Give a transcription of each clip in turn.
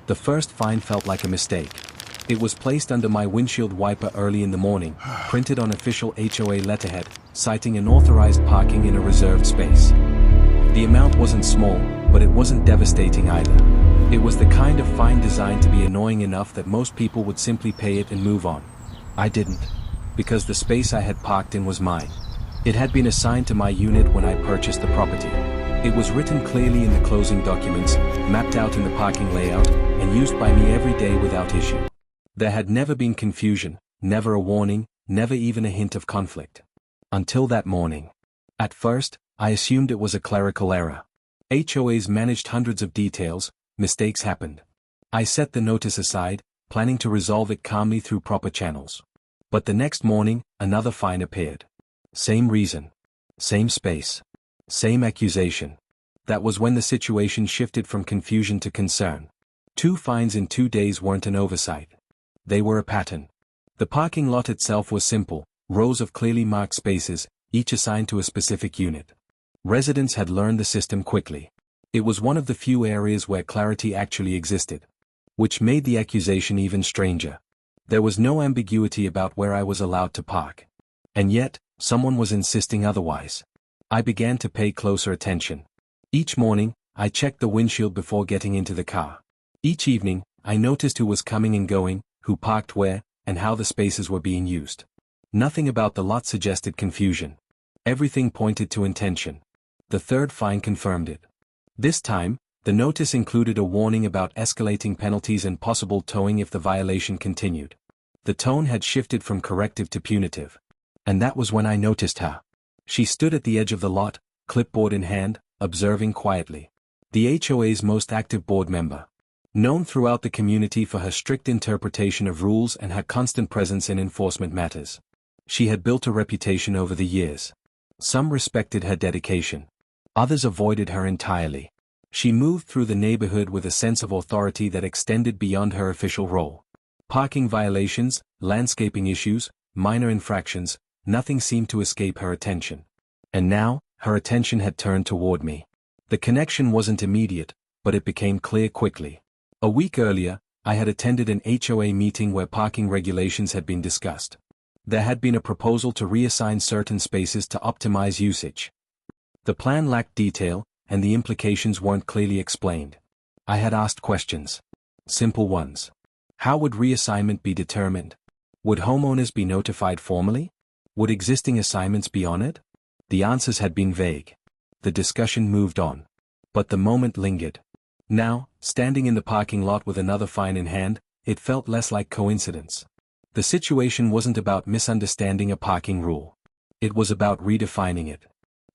The first fine felt like a mistake. It was placed under my windshield wiper early in the morning, printed on official HOA letterhead, citing unauthorized parking in a reserved space. The amount wasn't small, but it wasn't devastating either. It was the kind of fine designed to be annoying enough that most people would simply pay it and move on. I didn't. Because the space I had parked in was mine. It had been assigned to my unit when I purchased the property. It was written clearly in the closing documents, mapped out in the parking layout, and used by me every day without issue. There had never been confusion, never a warning, never even a hint of conflict. Until that morning. At first, I assumed it was a clerical error. HOAs managed hundreds of details, mistakes happened. I set the notice aside, planning to resolve it calmly through proper channels. But the next morning, another fine appeared. Same reason. Same space. Same accusation. That was when the situation shifted from confusion to concern. 2 fines in 2 days weren't an oversight. They were a pattern. The parking lot itself was simple, rows of clearly marked spaces, each assigned to a specific unit. Residents had learned the system quickly. It was one of the few areas where clarity actually existed. Which made the accusation even stranger. There was no ambiguity about where I was allowed to park. And yet, someone was insisting otherwise. I began to pay closer attention. Each morning, I checked the windshield before getting into the car. Each evening, I noticed who was coming and going, who parked where, and how the spaces were being used. Nothing about the lot suggested confusion. Everything pointed to intention. The third fine confirmed it. This time, the notice included a warning about escalating penalties and possible towing if the violation continued. The tone had shifted from corrective to punitive. And that was when I noticed her. She stood at the edge of the lot, clipboard in hand, observing quietly. The HOA's most active board member. Known throughout the community for her strict interpretation of rules and her constant presence in enforcement matters. She had built a reputation over the years. Some respected her dedication. Others avoided her entirely. She moved through the neighborhood with a sense of authority that extended beyond her official role. Parking violations, landscaping issues, minor infractions, nothing seemed to escape her attention. And now, her attention had turned toward me. The connection wasn't immediate, but it became clear quickly. A week earlier, I had attended an HOA meeting where parking regulations had been discussed. There had been a proposal to reassign certain spaces to optimize usage. The plan lacked detail, and the implications weren't clearly explained. I had asked questions. Simple ones. How would reassignment be determined? Would homeowners be notified formally? Would existing assignments be honored? The answers had been vague. The discussion moved on. But the moment lingered. Now, standing in the parking lot with another fine in hand, it felt less like coincidence. The situation wasn't about misunderstanding a parking rule. It was about redefining it.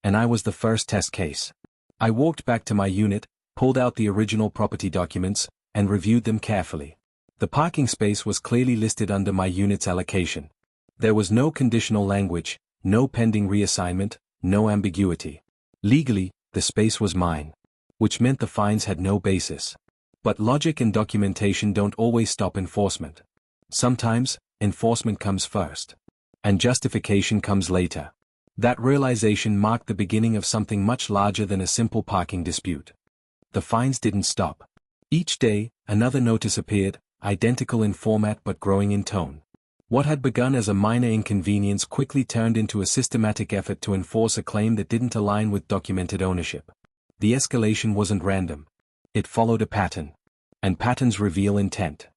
And I was the first test case. I walked back to my unit, pulled out the original property documents, and reviewed them carefully. The parking space was clearly listed under my unit's allocation. There was no conditional language, no pending reassignment, no ambiguity. Legally, the space was mine. Which meant the fines had no basis. But logic and documentation don't always stop enforcement. Sometimes, enforcement comes first. And justification comes later. That realization marked the beginning of something much larger than a simple parking dispute. The fines didn't stop. Each day, another notice appeared, identical in format but growing in tone. What had begun as a minor inconvenience quickly turned into a systematic effort to enforce a claim that didn't align with documented ownership. The escalation wasn't random. It followed a pattern. And patterns reveal intent.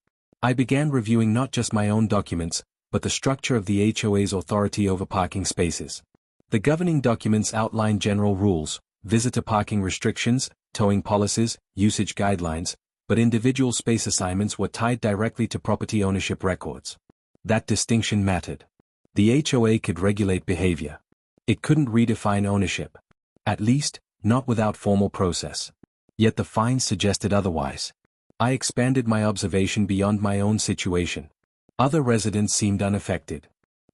I began reviewing not just my own documents, but the structure of the HOA's authority over parking spaces. The governing documents outlined general rules, visitor parking restrictions, towing policies, usage guidelines, but individual space assignments were tied directly to property ownership records. That distinction mattered. The HOA could regulate behavior. It couldn't redefine ownership. At least, not without formal process. Yet the fines suggested otherwise. I expanded my observation beyond my own situation. Other residents seemed unaffected.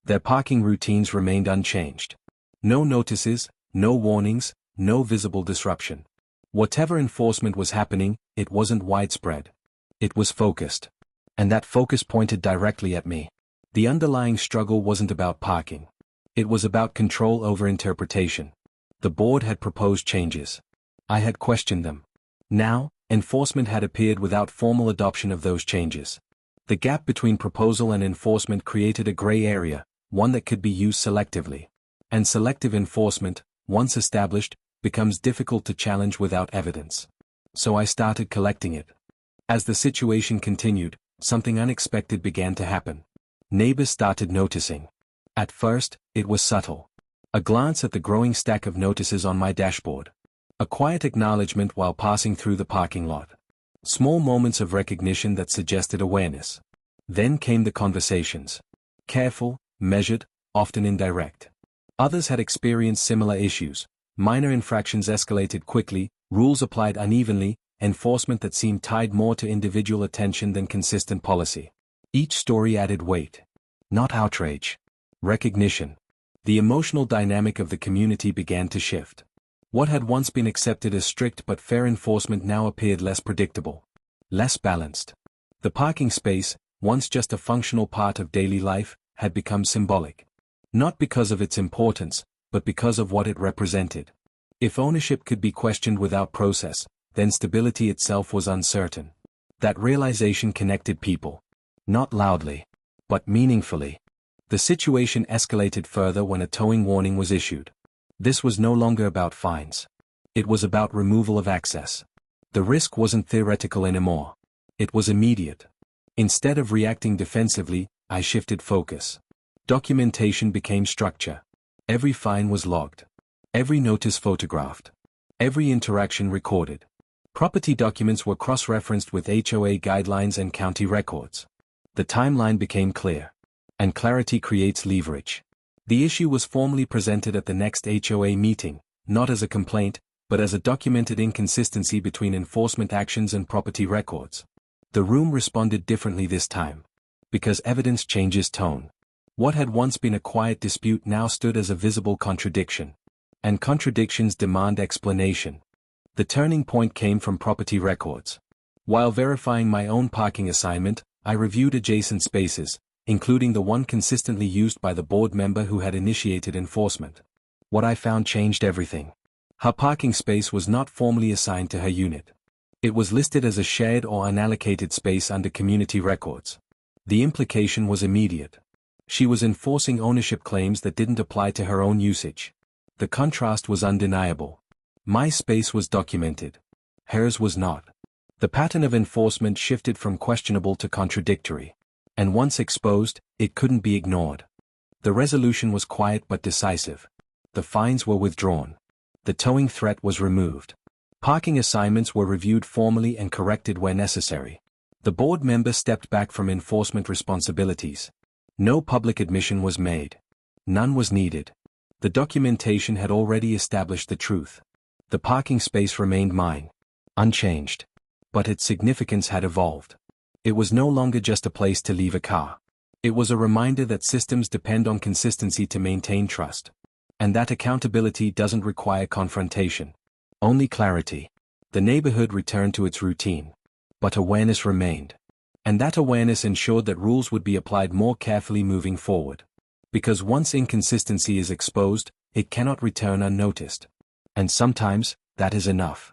Their parking routines remained unchanged. No notices, no warnings, no visible disruption. Whatever enforcement was happening, it wasn't widespread. It was focused. And that focus pointed directly at me. The underlying struggle wasn't about parking. It was about control over interpretation. The board had proposed changes. I had questioned them. Now, Enforcement had appeared without formal adoption of those changes. The gap between proposal and enforcement created a gray area, one that could be used selectively. And selective enforcement, once established, becomes difficult to challenge without evidence. So I started collecting it. As the situation continued, something unexpected began to happen. Neighbors started noticing. At first, it was subtle. A glance at the growing stack of notices on my dashboard. A quiet acknowledgement while passing through the parking lot. Small moments of recognition that suggested awareness. Then came the conversations. Careful, measured, often indirect. Others had experienced similar issues. Minor infractions escalated quickly, rules applied unevenly, enforcement that seemed tied more to individual attention than consistent policy. Each story added weight. Not outrage. Recognition. The emotional dynamic of the community began to shift. What had once been accepted as strict but fair enforcement now appeared less predictable. Less balanced. The parking space, once just a functional part of daily life, had become symbolic. Not because of its importance, but because of what it represented. If ownership could be questioned without process, then stability itself was uncertain. That realization connected people. Not loudly, but meaningfully. The situation escalated further when a towing warning was issued. This was no longer about fines. It was about removal of access. The risk wasn't theoretical anymore. It was immediate. Instead of reacting defensively, I shifted focus. Documentation became structure. Every fine was logged. Every notice photographed. Every interaction recorded. Property documents were cross-referenced with HOA guidelines and county records. The timeline became clear. And clarity creates leverage. The issue was formally presented at the next HOA meeting, not as a complaint, but as a documented inconsistency between enforcement actions and property records. The room responded differently this time. Because evidence changes tone. What had once been a quiet dispute now stood as a visible contradiction. And contradictions demand explanation. The turning point came from property records. While verifying my own parking assignment, I reviewed adjacent spaces, including the one consistently used by the board member who had initiated enforcement. What I found changed everything. Her parking space was not formally assigned to her unit. It was listed as a shared or unallocated space under community records. The implication was immediate. She was enforcing ownership claims that didn't apply to her own usage. The contrast was undeniable. My space was documented. Hers was not. The pattern of enforcement shifted from questionable to contradictory. And once exposed, it couldn't be ignored. The resolution was quiet but decisive. The fines were withdrawn. The towing threat was removed. Parking assignments were reviewed formally and corrected where necessary. The board member stepped back from enforcement responsibilities. No public admission was made. None was needed. The documentation had already established the truth. The parking space remained mine. Unchanged. But its significance had evolved. It was no longer just a place to leave a car. It was a reminder that systems depend on consistency to maintain trust. And that accountability doesn't require confrontation. Only clarity. The neighborhood returned to its routine. But awareness remained. And that awareness ensured that rules would be applied more carefully moving forward. Because once inconsistency is exposed, it cannot return unnoticed. And sometimes, that is enough.